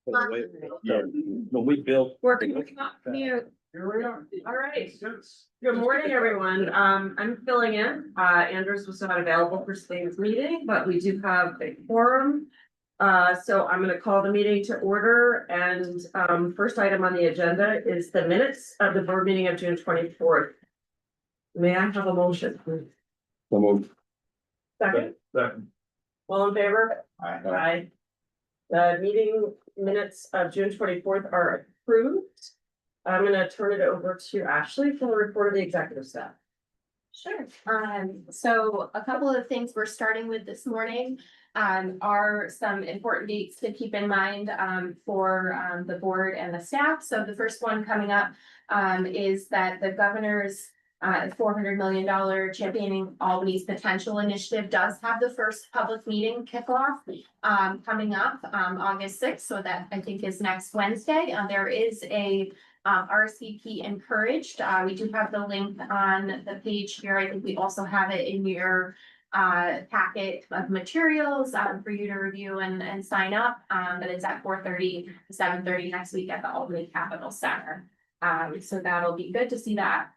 When we built. Working with mute. Here we are. All right. Good morning, everyone. I'm filling in. Andrews was not available for today's meeting, but we do have a quorum. So I'm going to call the meeting to order, and first item on the agenda is the minutes of the board meeting of June 24th. May I have a motion? Second, all in favor? Aye. The meeting minutes of June 24th are approved. I'm gonna turn it over to Ashley for the report of the executive staff. Sure. So a couple of things we're starting with this morning are some important dates to keep in mind for the board and the staff. So the first one coming up is that the governor's $400 million Championing Albany's Potential initiative does have the first public meeting kickoff coming up August 6th. So that I think is next Wednesday. There is a RSVP encouraged. We do have the link on the page here. I think we also have it in your packet of materials for you to review and sign up. But it's at 4:30 to 7:30 next week at the Albany Capitol Center. So that'll be good to see that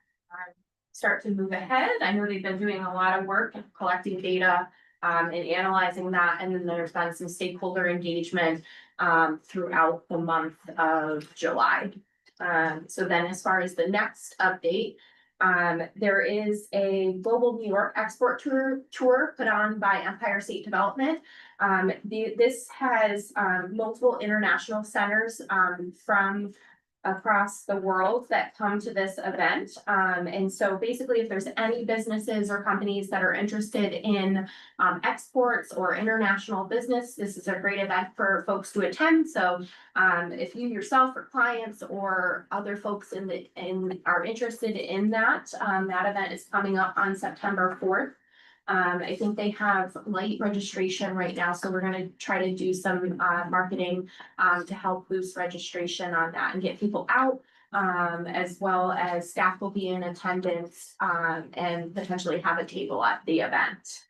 start to move ahead. I know they've been doing a lot of work collecting data and analyzing that, and then there's been some stakeholder engagement throughout the month of July. So then as far as the next update, there is a global New York export tour put on by Empire State Development. This has multiple international centers from across the world that come to this event. And so basically, if there's any businesses or companies that are interested in exports or international business, this is a great event for folks to attend. So if you yourself or clients or other folks are interested in that, that event is coming up on September 4th. I think they have light registration right now, so we're going to try to do some marketing to help boost registration on that and get people out, as well as staff will be in attendance and potentially have a table at the event.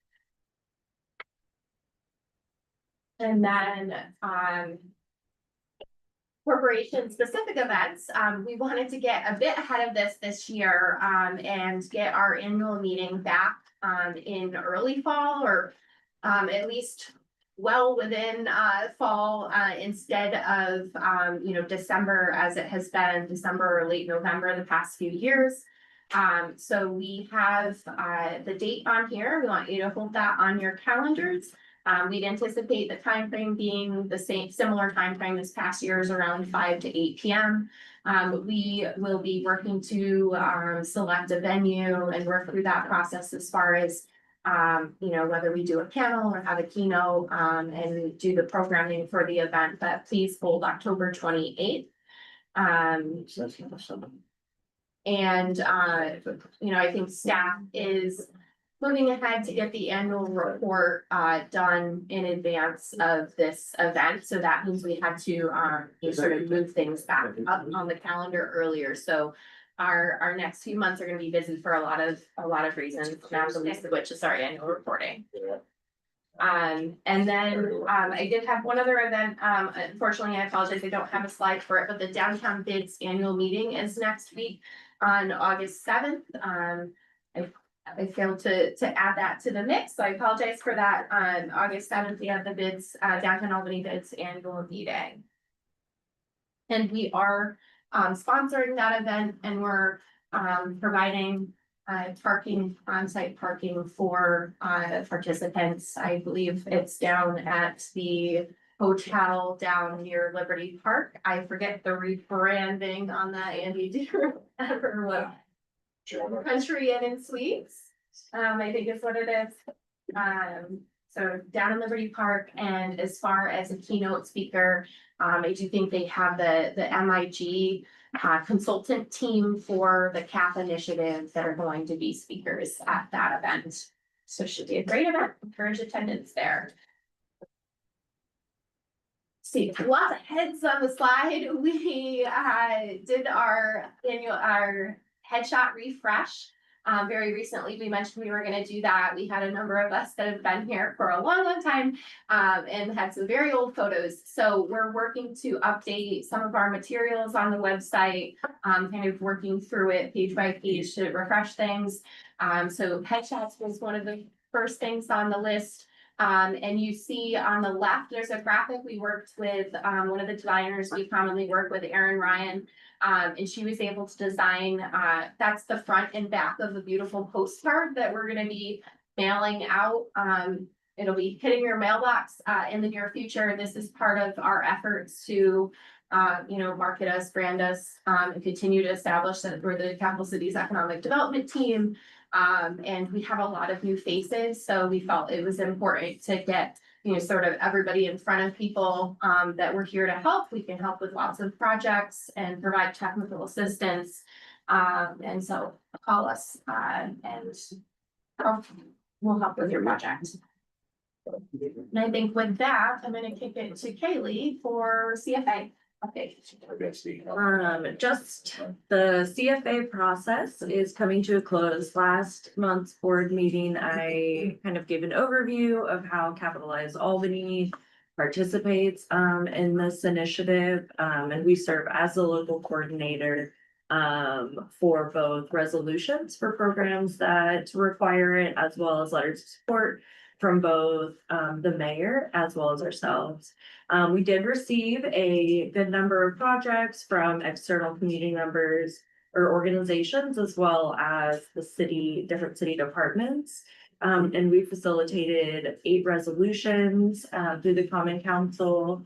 And then corporation specific events, we wanted to get a bit ahead of this year and get our annual meeting back in early fall, or at least well within fall, instead of December, as it has been December or late November the past few years. So we have the date on here. We want you to hold that on your calendars. We'd anticipate the time frame being the similar time frame this past year, is around 5 to 8 p.m. We will be working to select a venue and work through that process as far as whether we do a panel or have a keynote and do the programming for the event. But please hold October 28th. And I think staff is moving ahead to get the annual report done in advance of this event. So that means we had to sort of move things back up on the calendar earlier. So our next few months are going to be busy for a lot of reasons, not the least of which is our annual reporting. And then I did have one other event. Unfortunately, I apologize, I don't have a slide for it, but the Downtown Bids annual meeting is next week on August 7th. I failed to add that to the mix, so I apologize for that. On August 7th, we have the Bids, Downtown Albany Bids annual meeting. And we are sponsoring that event, and we're providing parking, on-site parking for participants. I believe it's down at the hotel down near Liberty Park. I forget the rebranding on that, Andy. Do you remember what? Country Inn and Suites, I think is what it is. So down in Liberty Park, and as far as a keynote speaker, I do think they have the MIG consultant team for the CAC initiative that are going to be speakers at that event. So it should be a great event. Encourage attendance there. See, lots of heads on the slide. We did our headshot refresh Very recently, we mentioned we were gonna do that. We had a number of us that have been here for a long, long time, and had some very old photos. So we're working to update some of our materials on the website, kind of working through it page by page to refresh things. So headshots was one of the first things on the list. And you see on the left, there's a graphic. We worked with one of the designers we commonly work with, Erin Ryan. And she was able to design, that's the front and back of a beautiful postcard that we're gonna be mailing out. It'll be hitting your mailbox in the near future. This is part of our efforts to market us, brand us, and continue to establish that we're the capital cities economic development team. And we have a lot of new faces, so we felt it was important to get, sort of everybody in front of people, that we're here to help. We can help with lots of projects and provide technical assistance. And so call us, and we'll help with your project. And I think with that, I'm gonna kick it to Kaylee for CFA. Okay. Just the CFA process is coming to a close. Last month's board meeting, I kind of gave an overview of how Capitalize Albany participates in this initiative. And we serve as the local coordinator for both resolutions for programs that require it, as well as letters of support from both the mayor as well as ourselves. We did receive a good number of projects from external community members or organizations, as well as the different city departments. And we facilitated 8 resolutions through the Common Council.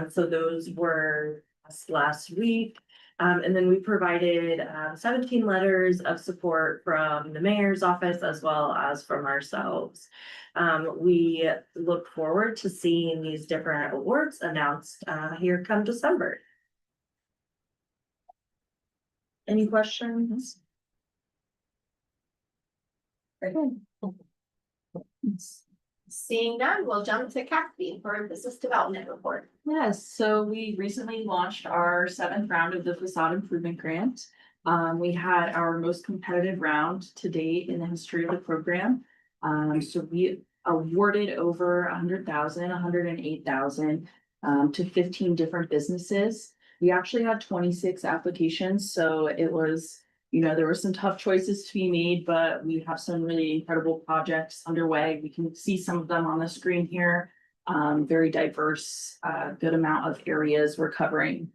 So those were last week. And then we provided 17 letters of support from the mayor's office as well as from ourselves. We look forward to seeing these different awards announced here come December. Any questions? Seeing none, we'll jump to CAC for business development report. Yes, so we recently launched our 7th round of the facade improvement grant. We had our most competitive round to date in the history of the program. So we awarded over 100,000, 108,000 to 15 different businesses. We actually had 26 applications, so it was, there were some tough choices to be made, but we have some really incredible projects underway. We can see some of them on the screen here. Very diverse, good amount of areas we're covering.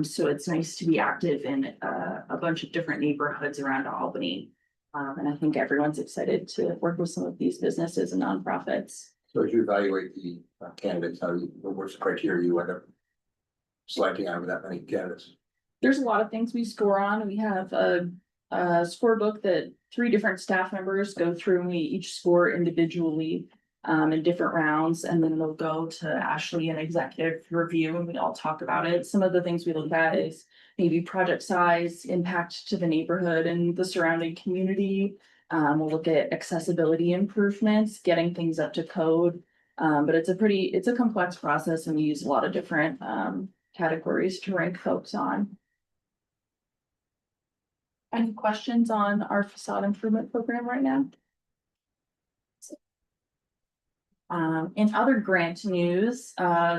So it's nice to be active in a bunch of different neighborhoods around Albany. And I think everyone's excited to work with some of these businesses and nonprofits. So as you evaluate the candidates, what's the criteria you end up selecting out of that many candidates? There's a lot of things we score on. We have a scorebook that 3 different staff members go through, and we each score individually in different rounds, and then they'll go to Ashley and executive review, and we all talk about it. Some of the things we look at is maybe project size, impact to the neighborhood and the surrounding community. We'll look at accessibility improvements, getting things up to code. But it's a complex process, and we use a lot of different categories to rank folks on. Any questions on our facade improvement program right now? In other grant news,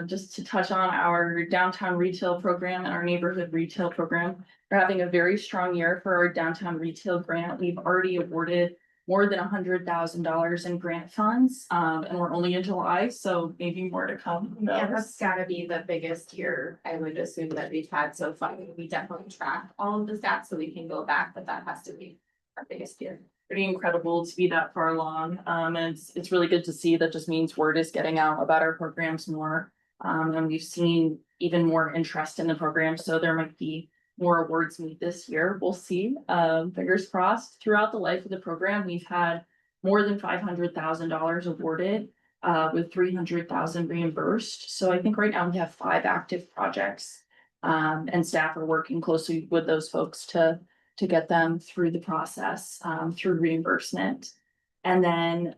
just to touch on our downtown retail program and our neighborhood retail program, we're having a very strong year for our downtown retail grant. We've already awarded more than $100,000 in grant funds, and we're only in July, so maybe more to come. Yeah, that's gotta be the biggest year, I would assume, that we've had so far. We definitely track all of the stats so we can go back, but that has to be our biggest year. Pretty incredible to be that far along. And it's really good to see. That just means word is getting out about our programs more. And we've seen even more interest in the program, so there might be more awards meet this year. We'll see. Fingers crossed. Throughout the life of the program, we've had more than $500,000 awarded, with 300,000 reimbursed. So I think right now we have 5 active projects, and staff are working closely with those folks to get them through the process, through reimbursement. And then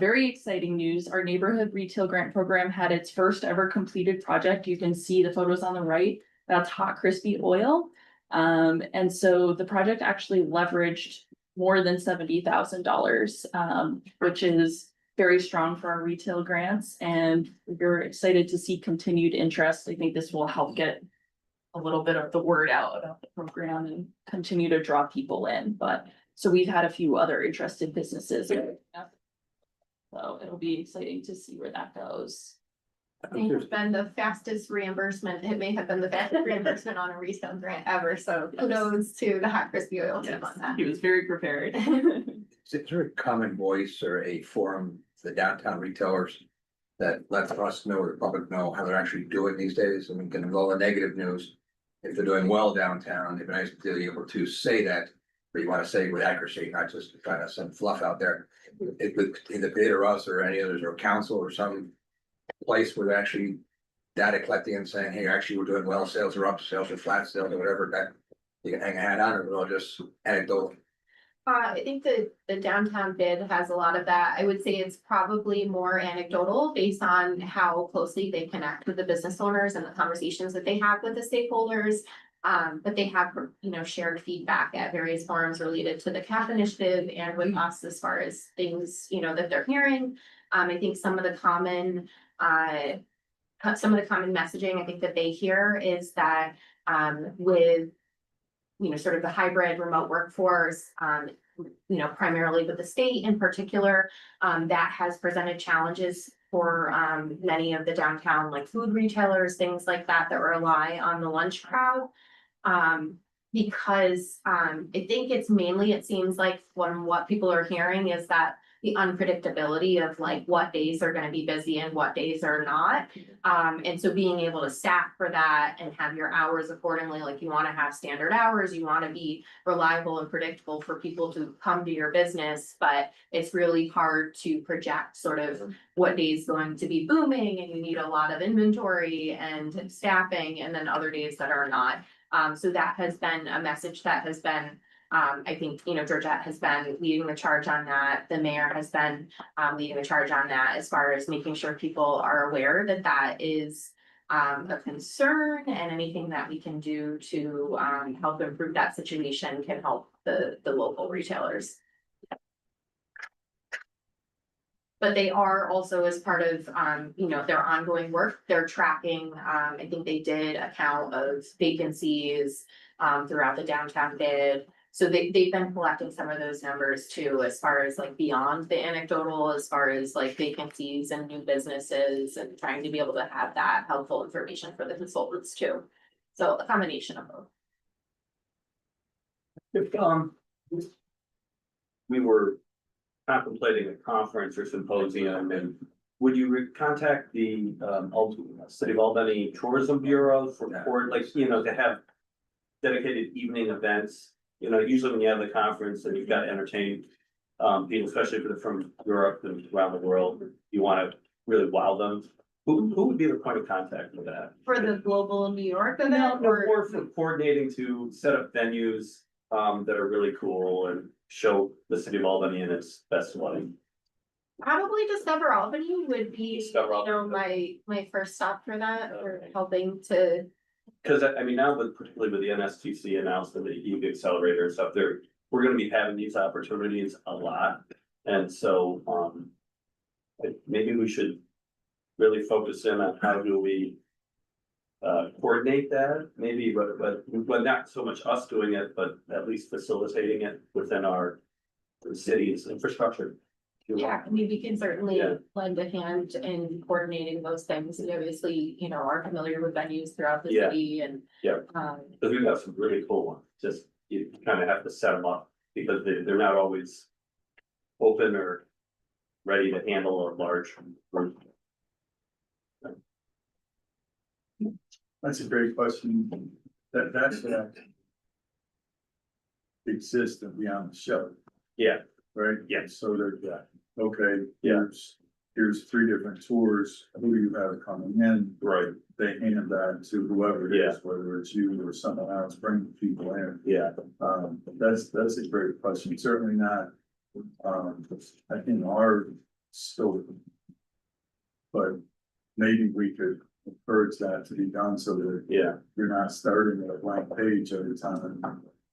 very exciting news, our neighborhood retail grant program had its first ever completed project. You can see the photos on the right. That's Hot Crispy Oil. And so the project actually leveraged more than $70,000, which is very strong for our retail grants, and we're excited to see continued interest. I think this will help get a little bit of the word out about the program and continue to draw people in, but so we've had a few other interested businesses. So it'll be exciting to see where that goes. It may have been the fastest reimbursement. It may have been the fastest reimbursement on a retail grant ever, so kudos to the Hot Crispy Oil team on that. He was very prepared. Is there a common voice or a forum, for the downtown retailers that lets us know or the public know how they're actually doing these days? I mean, getting all the negative news. If they're doing well downtown, it'd be nice to be able to say that, but you want to say it with accuracy, not just trying to send fluff out there. It would either bid or us or any others or council or some place where they're actually data collecting and saying, hey, actually, we're doing well, sales are up, sales are flat, sales or whatever, that you can hang a hat on, or it'll just anecdotal. I think the downtown bid has a lot of that. I would say it's probably more anecdotal based on how closely they connect with the business owners and the conversations that they have with the stakeholders. But they have, shared feedback at various forums related to the CAC initiative and with us as far as things, that they're hearing. I think some of the common messaging I think that they hear is that, with sort of the hybrid remote workforce, primarily with the state in particular, that has presented challenges for many of the downtown like food retailers, things like that, that rely on the lunch crowd. Because I think it's mainly, it seems like from what people are hearing is that the unpredictability of like what days are gonna be busy and what days are not. And so being able to staff for that and have your hours accordingly, like you wanna have standard hours, you wanna be reliable and predictable for people to come to your business, but it's really hard to project sort of what day is going to be booming and you need a lot of inventory and staffing and then other days that are not. So that has been a message that has been, I think, Georgette has been leading the charge on that. The mayor has been leading the charge on that as far as making sure people are aware that that is a concern and anything that we can do to help improve that situation can help the local retailers. But they are also as part of, their ongoing work, they're tracking, I think they did a count of vacancies throughout the downtown bid. So they've been collecting some of those numbers too, as far as like beyond the anecdotal, as far as like vacancies and new businesses and trying to be able to have that helpful information for the consultants too. So a combination of both. If we were contemplating a conference or symposium, and would you contact the City of Albany Tourism Bureau or like, to have dedicated evening events? Usually when you have the conference and you've got to entertain people, especially if they're from Europe and around the world, you want to really wow them. Who would be the point of contact for that? For the global New York event? No, more for coordinating to set up venues that are really cool and show the City of Albany in its best light. Probably Discover Albany would be, Discover Albany. my first stop for that, or helping to. Because I mean, now with particularly with the NSTC announcement, the EV accelerator and stuff, we're gonna be having these opportunities a lot. And so maybe we should really focus in on how do we coordinate that, maybe, but not so much us doing it, but at least facilitating it within our city's infrastructure. Yeah, I mean, we can certainly Yeah. lend a hand in coordinating those things. We obviously, are familiar with venues throughout the Yeah. city and. Yeah. Because we've got some really cool ones, just you kind of have to set them up because they're not always open or ready to handle a large group. That's a great question. That's exists beyond the show, Yeah, right? Yeah. So there's that. Okay, Yeah. here's 3 different tours. Who do you have coming in? right, They hand that to whoever it Yeah. is, whether it's you or someone else, bring the people in. yeah, That's a great question. Certainly not, I think our scope. But maybe we could encourage that to be done so that yeah, you're not starting at a blank page every time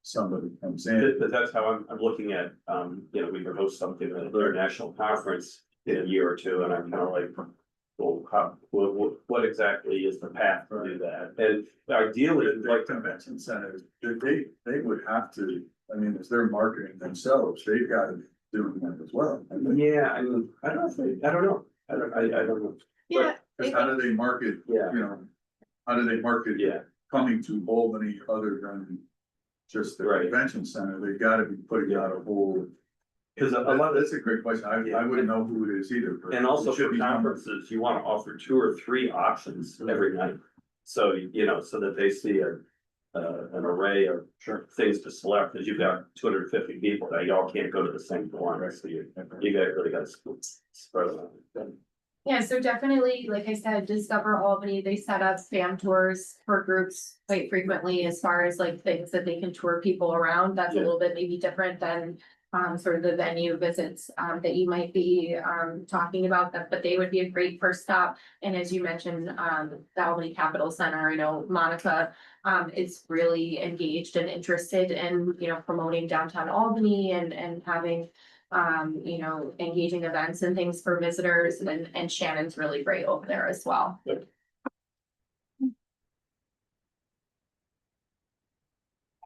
somebody comes in. That's how I'm looking at, you know, we could host something at an international conference in a year or two, and I'm kind of like. Well, what exactly is the path to do that? And ideally, The like, convention centers, they would have to, I mean, if they're marketing themselves, they've got to do that as well. yeah, I mean, I don't know. I don't know. Yeah. Cause how do they market, Yeah. you know, how do they market Yeah, coming to Albany other than just the Right. convention center? They gotta be putting out a whole. because a lot of That's a great question. I wouldn't know who it is either. but and also it should for be numbered. conferences, you want to offer 2 or 3 options every night. So, you know, so that they see an array of things to select, because you've got 250 people, now y'all can't go to the same one, so you really got to spread them out. Yeah, so definitely, like I said, Discover Albany, they set up fam tours for groups quite frequently as far as like things that they can tour people around. That's a Yeah. little bit maybe different than sort of the venue visits that you might be talking about that, but they would be a great first stop. And as you mentioned, the Albany Capitol Center, I know Monica is really engaged and interested in, you know, promoting downtown Albany and having you know, engaging events and things for visitors, and Shannon's really great over there as well.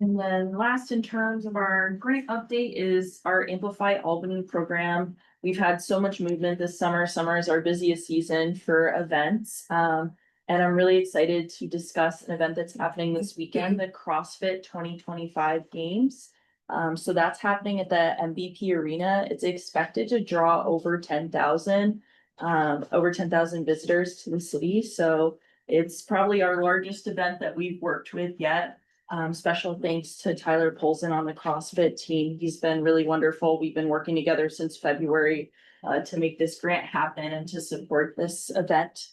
And then last in terms of our grant update is our Amplify Albany program. We've had so much movement this summer. Summer is our busiest season for events. And I'm really excited to discuss an event that's happening this weekend, the CrossFit 2025 Games. So that's happening at the MVP Arena. It's expected to draw over 10,000 visitors to the city. So it's probably our largest event that we've worked with yet. Special thanks to Tyler Polson on the CrossFit team. He's been really wonderful. We've been working together since February to make this grant happen and to support this event.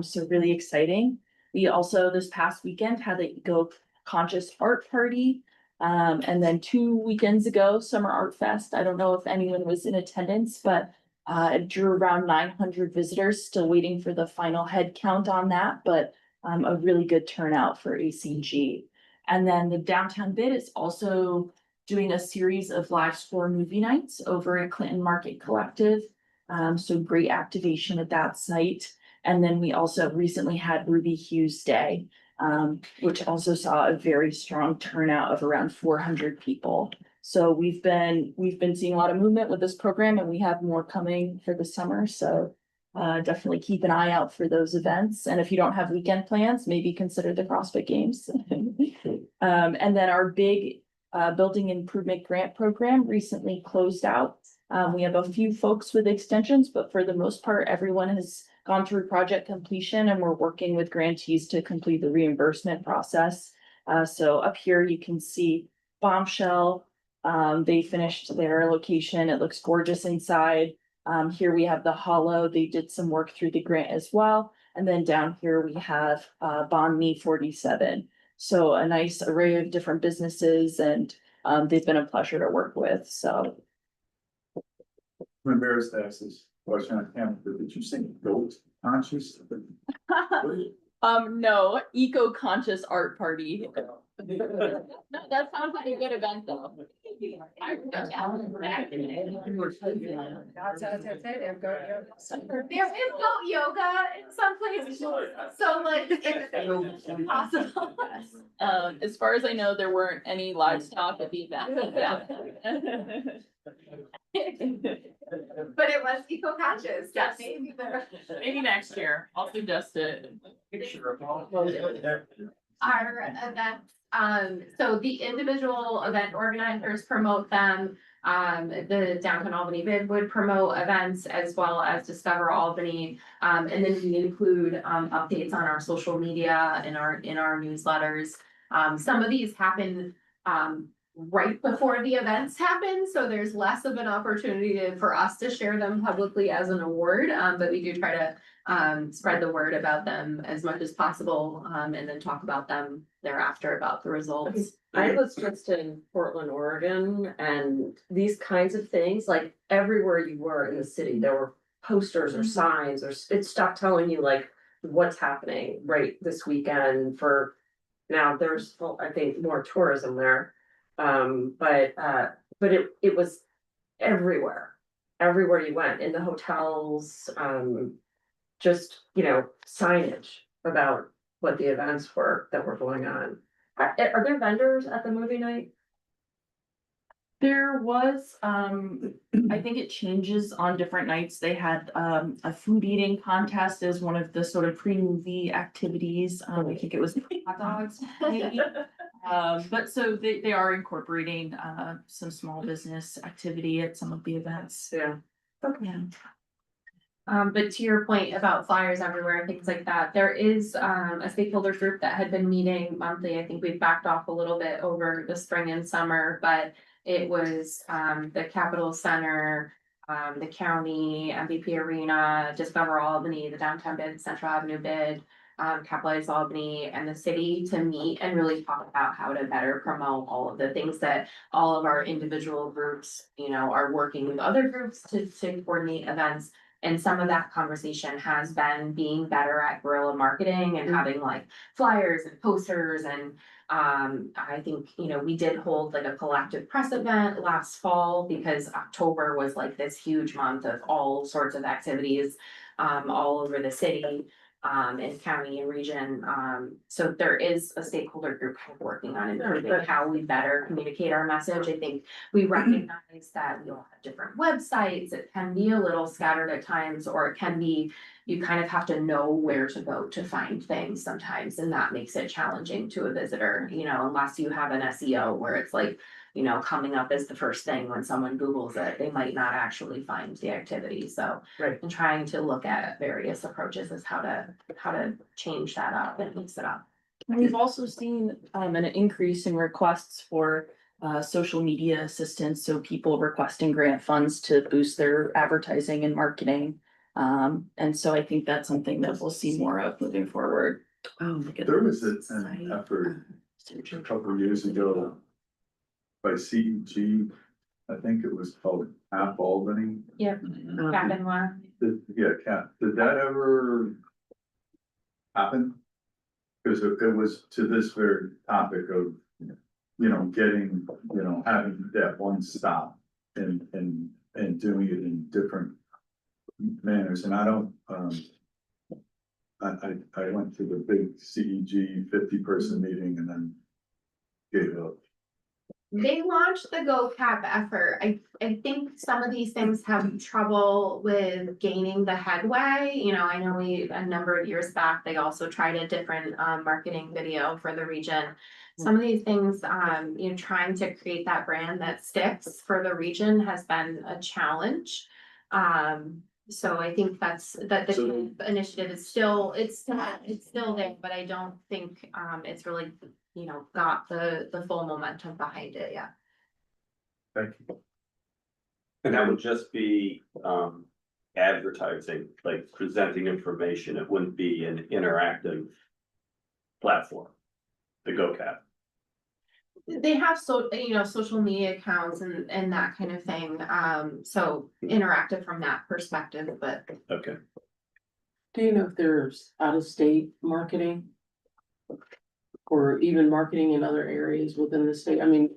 So really exciting. We also this past weekend had the Eco Conscious Art Party. And then 2 weekends ago, Summer Art Fest. I don't know if anyone was in attendance, but it drew around 900 visitors, still waiting for the final head count on that, but a really good turnout for ACG. And then the Downtown Bid is also doing a series of live score movie nights over at Clinton Market Collective. So great activation at that site. And then we also recently had Ruby Hughes Day, which also saw a very strong turnout of around 400 people. So we've been seeing a lot of movement with this program, and we have more coming for the summer. So definitely keep an eye out for those events. And if you don't have weekend plans, maybe consider the CrossFit Games. And then our big building improvement grant program recently closed out. We have a few folks with extensions, but for the most part, everyone has gone through project completion, and we're working with grantees to complete the reimbursement process. So up here you can see Bombshell. They finished their location. It looks gorgeous inside. Here we have the Hollow. They did some work through the grant as well. And then down here we have Bond Me 47. So a nice array of different businesses, and they've been a pleasure to work with. So I'm embarrassed to ask this question on camera, but did you say goat conscious? no, eco-conscious art party. No, that sounds like a good event though. There is goat yoga in some places, so like it's possible. As far as I know, there weren't any livestock at the event. Yeah. But it was eco-conscious. Yes. Maybe there- Maybe next year, I'll suggest it. Our events, so the individual event organizers promote them. The Downtown Albany Bid would promote events as well as Discover Albany. And then we include updates on our social media and in our newsletters. Some of these happen right before the events happen, so there's less of an opportunity for us to share them publicly as an award, but we do try to spread the word about them as much as possible, and then talk about them thereafter about the results. I was just in Portland, Oregon, and these kinds of things, like everywhere you were in the city, there were posters or signs or it's stuff telling you like what's happening right this weekend for now. There's, I think, more tourism there. But it was everywhere. Everywhere you went, in the hotels, just, signage about what the events were that were going on. Are there vendors at the movie night? There was, I think it changes on different nights. They had, a food eating contest as one of the sort of pre-movie activities. I think it was hot dogs, maybe. But so they are incorporating, some small business activity at some of the events. Yeah. Yeah. But to your point about flyers everywhere and things like that, there is a stakeholder group that had been meeting monthly. I think we've backed off a little bit over the spring and summer, but it was the Capitol Center, the county, MVP Arena, Discover Albany, the Downtown Bid, Central Avenue Bid, Capitalize Albany, and the city to meet and really talk about how to better promote all of the things that all of our individual groups, are working with other groups to coordinate events. And some of that conversation has been being better at guerrilla marketing and having like flyers and posters and I think, we did hold like a collective press event last fall because October was like this huge month of all sorts of activities all over the city and county and region. So there is a stakeholder group working on improving how we better communicate our message. I think we recognize that we all have different websites. It can be a little scattered at times, or it can be, you kind of have to know where to go to find things sometimes, and that makes it challenging to a visitor, unless you have an SEO where it's like, coming up as the first thing when someone Googles it, they might not actually find the activity, so. Right. And trying to look at various approaches is how to change that up and mix it up. We've also seen, an increase in requests for, social media assistance, so people requesting grant funds to boost their advertising and marketing. And so I think that's something that we'll see more of moving forward. Oh, look at There was this an site. effort a couple of years ago by CEG, I think it was called CAC Albany. Yep, Captain one. Yeah, CAC, did that ever happen? Cause it was to this very topic of, getting, having that one stop and doing it in different manners, and I don't, I went to the big CEG 50-person meeting and then gave up. They launched the Go Cap effort. I think some of these things have trouble with gaining the headway. I know a number of years back, they also tried a different marketing video for the region. Some of these things, trying to create that brand that sticks for the region has been a challenge. So I think that the CAP initiative is still, it's still there, but I don't think it's really, got the full momentum behind it yet. Thank you. And that would just be advertising, like presenting information. It wouldn't be an interactive platform, the GoCap. They have social media accounts and that kind of thing, so interactive from that perspective, but. Okay. Do you know if there's out of state marketing? Or even marketing in other areas within the state? I mean.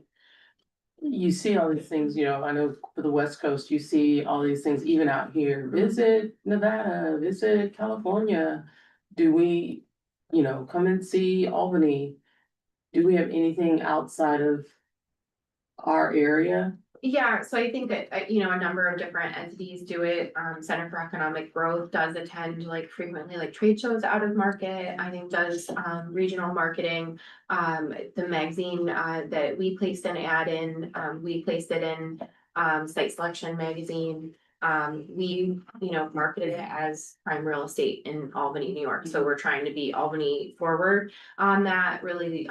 You see all these things, I know for the West Coast, you see all these things even out here, visit Nevada, visit California. Do we, come and see Albany? Do we have anything outside of our area? Yeah, so I think that, a number of different entities do it. Center for Economic Growth does attend like frequently, like trade shows out of market, I think does regional marketing. The magazine that we placed an ad in, we placed it in Site Selection magazine. We, marketed it as prime real estate in Albany, New York. So we're trying to be Albany forward on that, really,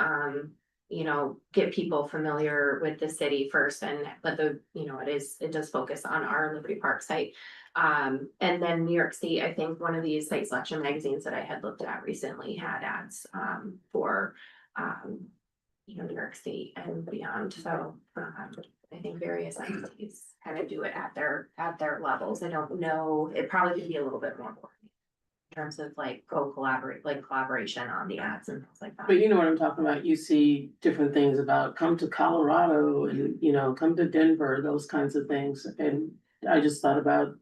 get people familiar with the city first and let it does focus on our Liberty Park site. And then New York State, I think one of these Site Selection magazines that I had looked at recently had ads for New York State and beyond. So I think various entities kind of do it at their levels. I don't know, it probably could be a little bit more. terms of like collaboration on the ads and things like that. But you know what I'm talking about, you see different things about come to Colorado and, you know, come to Denver, those kinds of things, and I just thought about.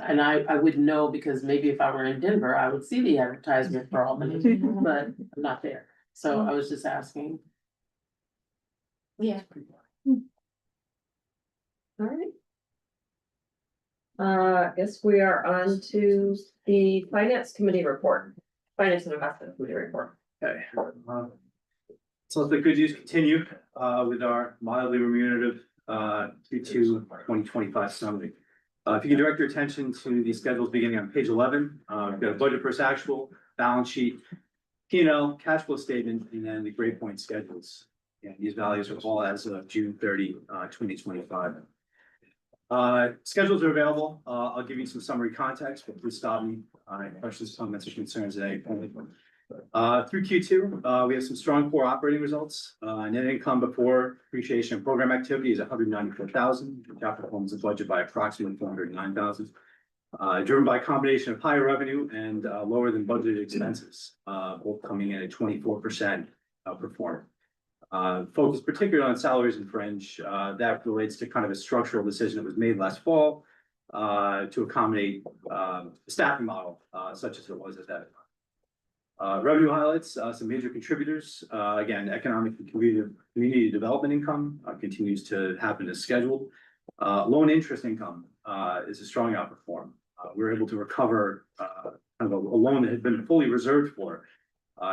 And I wouldn't know because maybe if I were in Denver, I would see the advertisement for Albany, but I'm not there, so I was just asking. Yeah. All right. I guess we are on to the finance committee report, finance and investment committee report. Okay. So the good news continue with our mildly remunerative Q2 2025 summary. If you can direct your attention to the schedules beginning on page 11, we've got a budget versus actual, balance sheet, P&L, cash flow statement, and then the grade point schedules. And these values are all as of June 30, 2025. Schedules are available. I'll give you some summary context, but please stop me. Any questions, comments, or concerns at any point. Through Q2, we have some strong core operating results. Net income before depreciation and program activity is $194,000. Capital performance is budgeted by approximately $409,000. Driven by a combination of higher revenue and lower than budgeted expenses, both coming in at 24% performance. Focus particularly on salaries and fringe. That relates to kind of a structural decision that was made last fall to accommodate the staffing model such as it was at that time. Revenue highlights, some major contributors. Again, economic and community development income continues to happen as scheduled. Loan interest income is a strong outperform. We were able to recover kind of a loan that had been fully reserved for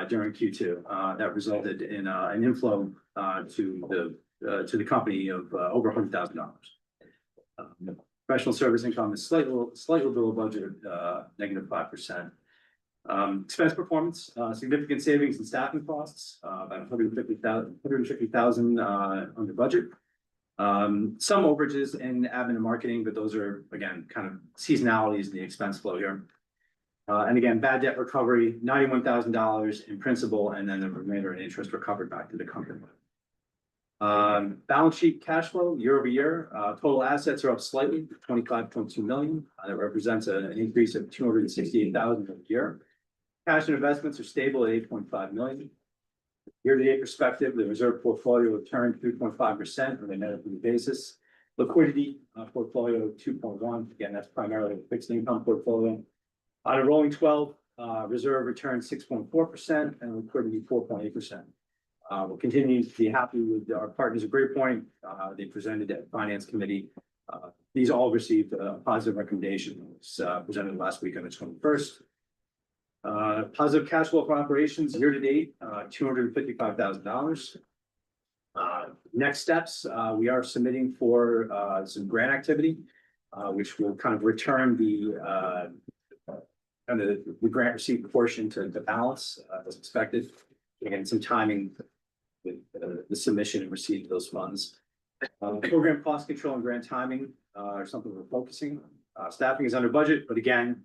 during Q2. That resulted in an inflow to the company of over $100,000. Professional service income is slightly below budget, -5%. Expense performance, significant savings in staffing costs, about $150,000 under budget. Some overages in admin and marketing, but those are, again, kind of seasonalities in the expense flow here. And again, bad debt recovery, $91,000 in principal, and then the remainder in interest recovered back to the company. Balance sheet cash flow year over year, total assets are up slightly, $25.2 million. That represents an increase of $268,000 a year. Cash and investments are stable at $8.5 million. Year-to-date perspective, the reserve portfolio returned 3.5% on a net basis. Liquidity portfolio 2.1. Again, that's primarily a fixed income portfolio. On a rolling 12, reserve returned 6.4% and liquidity 4.8%. We'll continue to be happy with our partners at Great Point. They presented at Finance Committee. These all received a positive recommendation. It was presented last week on the 21st. Positive cash flow from operations year to date, $255,000. Next steps, we are submitting for some grant activity, which will kind of return the grant receipt portion to balance as expected. Again, some timing with the submission and receipt of those funds. Program cost control and grant timing are something we're focusing on. Staffing is under budget, but again,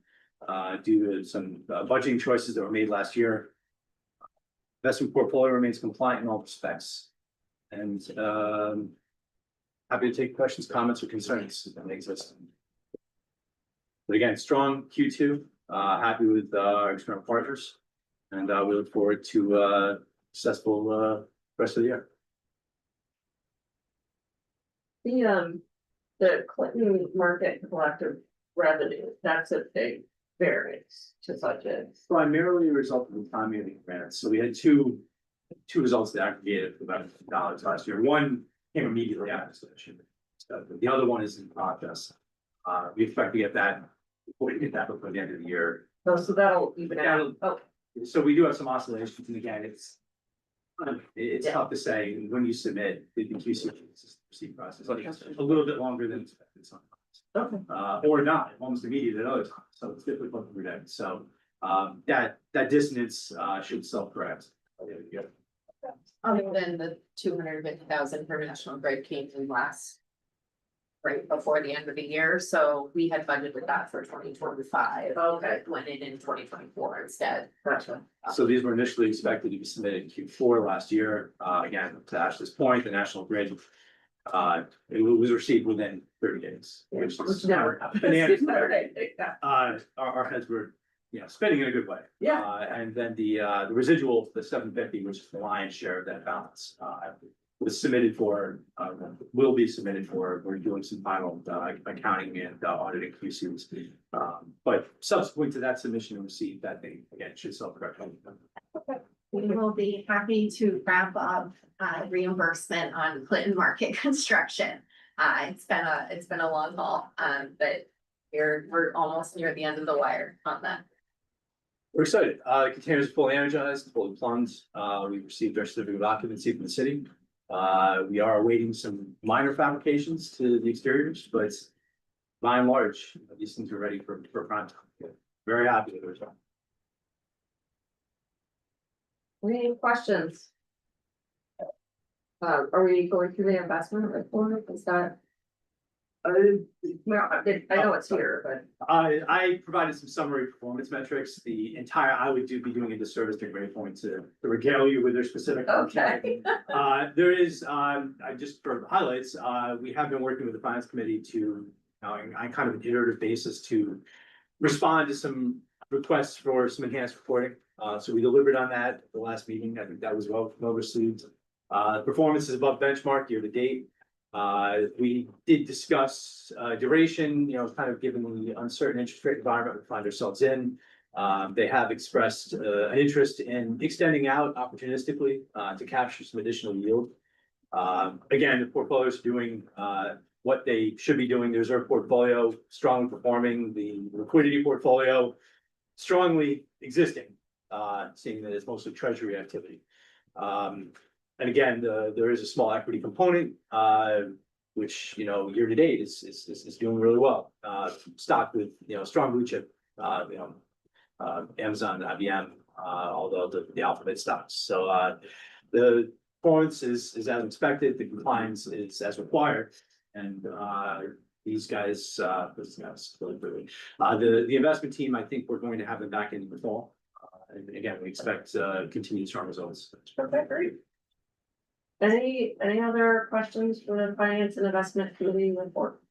due to some budgeting choices that were made last year, investment portfolio remains compliant in all respects. And happy to take questions, comments, or concerns that may exist. But again, strong Q2, happy with our external partners, and we look forward to successful rest of the year. The Clinton Market Collective revenue, that's a big variance to budget. Primarily a result of the timing of the grants. So we had two results that aggregated about $50 last year. One came immediately after submission. The other one is in process. We expect to get that before we get that before the end of the year. Oh, so that'll even out. Oh, So we do have some oscillations, and again, it's tough to say when you submit the QC process. Like, it's a little bit longer than expected sometimes. okay. Or not, almost immediate at other times. So it's difficult to predict. So that dissonance should self-correct. Other than the 250,000 for National Grid came in last. Right before the end of the year, so we had budgeted that for 2025. Okay. Went in 2024 instead. Gotcha. So these were initially expected to be submitted in Q4 last year. Again, to Ashley's point, the National Grid, it was received within 30 days, which is never bananas. Okay. Our heads were, spending in a good way. Yeah. And then the residual, the $750, which is the lion's share of that balance, was submitted for, will be submitted for, we're doing some final, accounting and auditing QCs. But subsequent to that submission and receipt, that thing, again, should self-correct. We will be happy to wrap up reimbursement on Clinton Market construction. It's been a long haul, but we're almost near the end of the wire on that. We're excited. The containers are fully energized, fully plumbed. We received our certificate of occupancy from the city. We are awaiting some minor fabrications to the exteriors, but by and large, these things are ready for prime time. Very happy with the result. Any questions? Are we going through the investment report? Is that? Well, I know it's here, but. I provided some summary performance metrics. The entire, I would be doing a disservice to Great Point to regale you with their specific. Okay. There is, just for highlights, we have been working with the finance committee to, on kind of an iterative basis to respond to some requests for some enhanced reporting. So we delivered on that at the last meeting. I think that was well received. Performance is above benchmark year to date. We did discuss duration, kind of given the uncertain interest rate environment we find ourselves in. They have expressed an interest in extending out opportunistically to capture some additional yield. Again, the portfolio is doing what they should be doing. The reserve portfolio strongly performing, the liquidity portfolio strongly existing, seeing that it's mostly treasury activity. And again, there is a small equity component, which, year to date is doing really well. Stock with, strong blue chip, Amazon, IBM, although the alphabet stocks. So, the performance is as expected, the compliance is as required. And, these guys, really, the investment team, I think we're going to have them back in the fall. And again, we expect, continued strong results. Okay, great. Any other questions for the finance and investment committee report?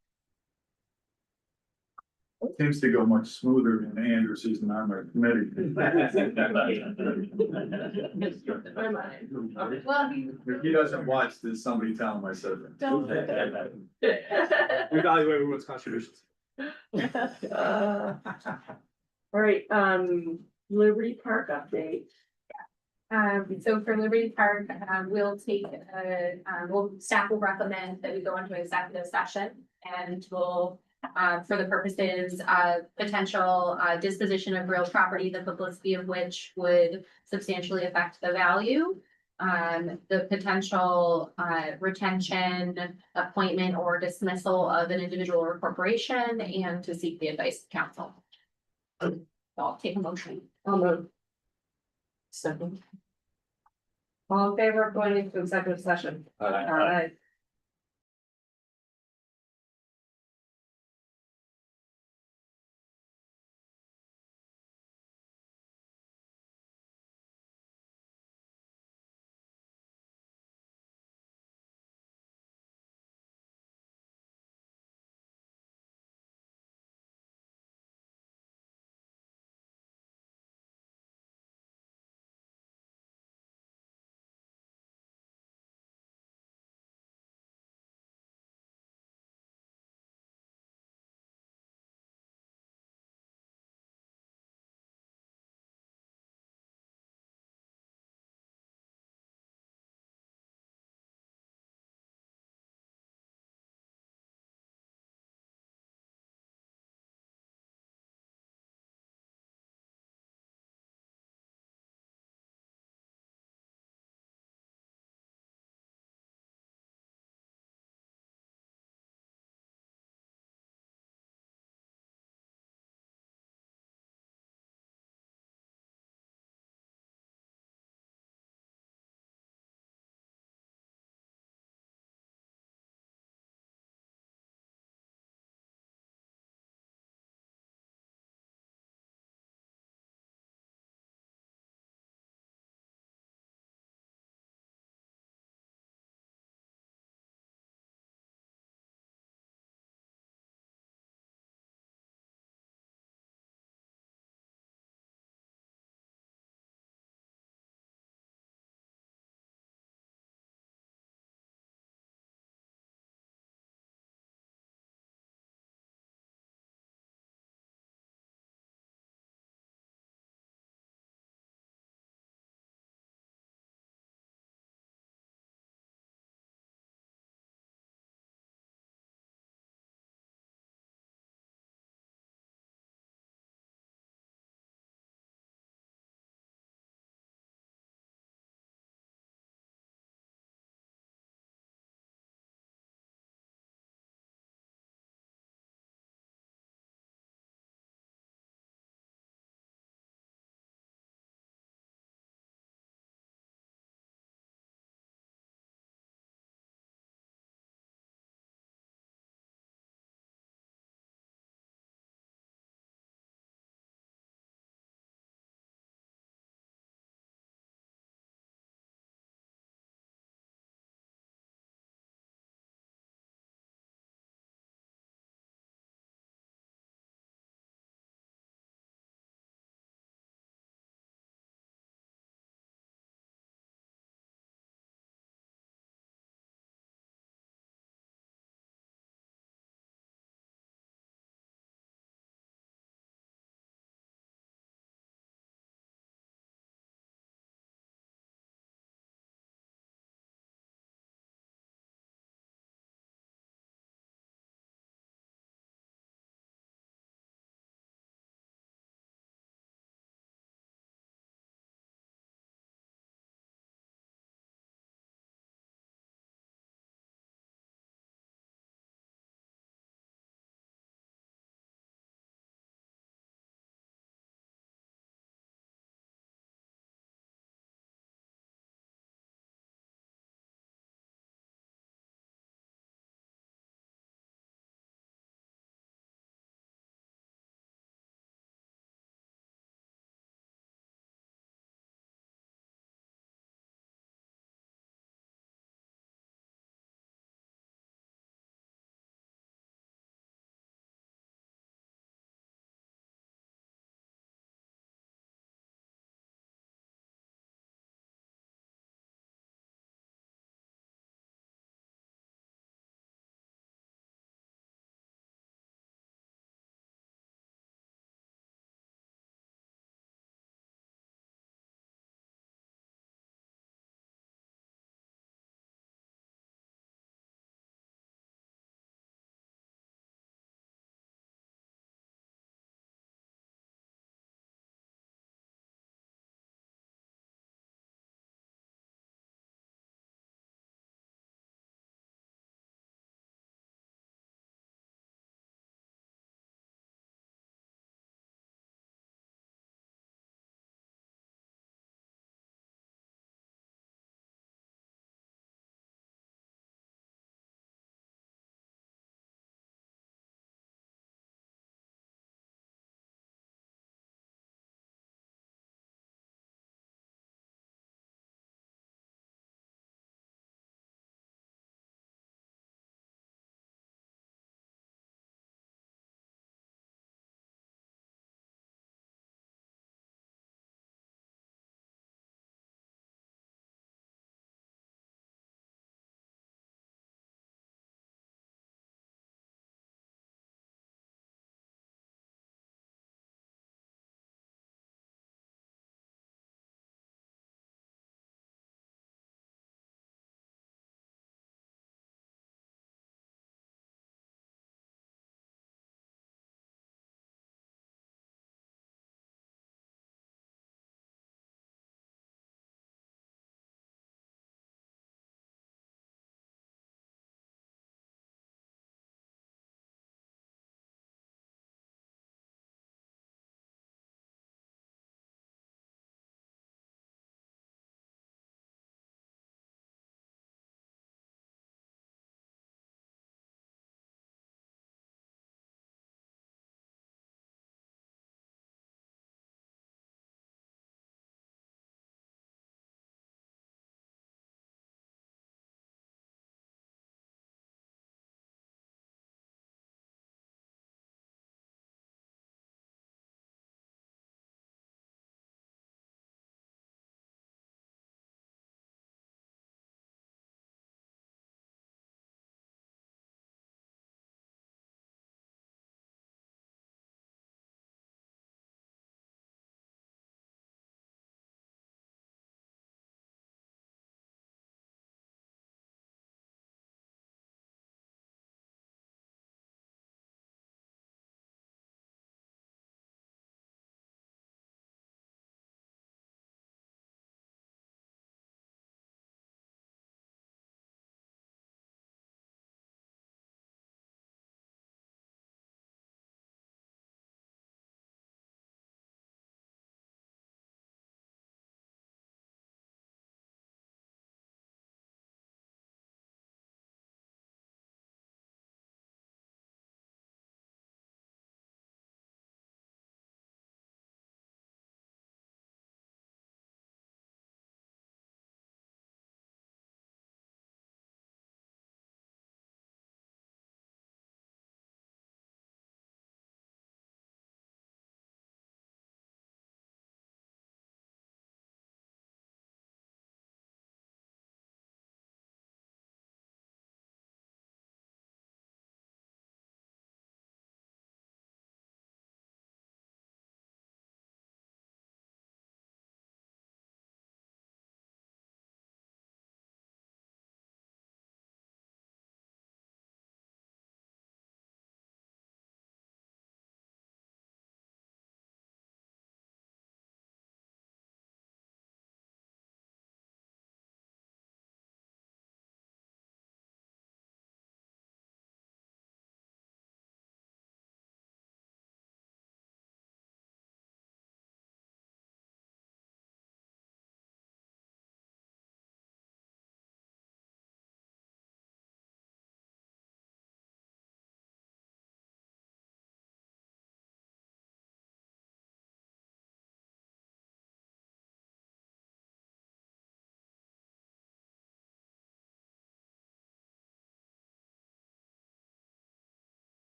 Seems to go much smoother than Andrews isn't on our committee. My mind. Well, If he doesn't watch, then somebody tell him I said that. We value everyone's contributions. All right, Liberty Park update. So for Liberty Park, staff will recommend that we go into executive session and we'll, for the purposes of potential disposition of real property, the publicity of which would substantially affect the value. The potential retention, appointment or dismissal of an individual or corporation, and to seek the advice of counsel. I'll take a motion. I'll move. Second. All in favor of going into executive session? All right. All right.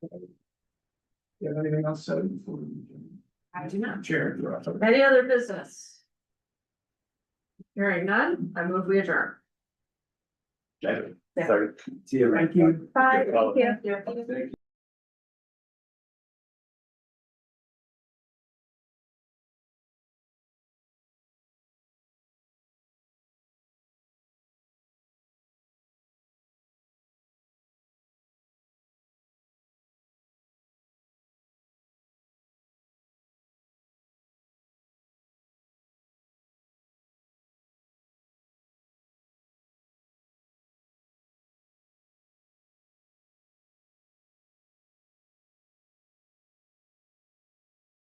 You have anything else said before? I do not. Chair, you're up. Any other business? Hearing none, I move we adjourn. Sorry. See you. Thank you. Bye. Thank you.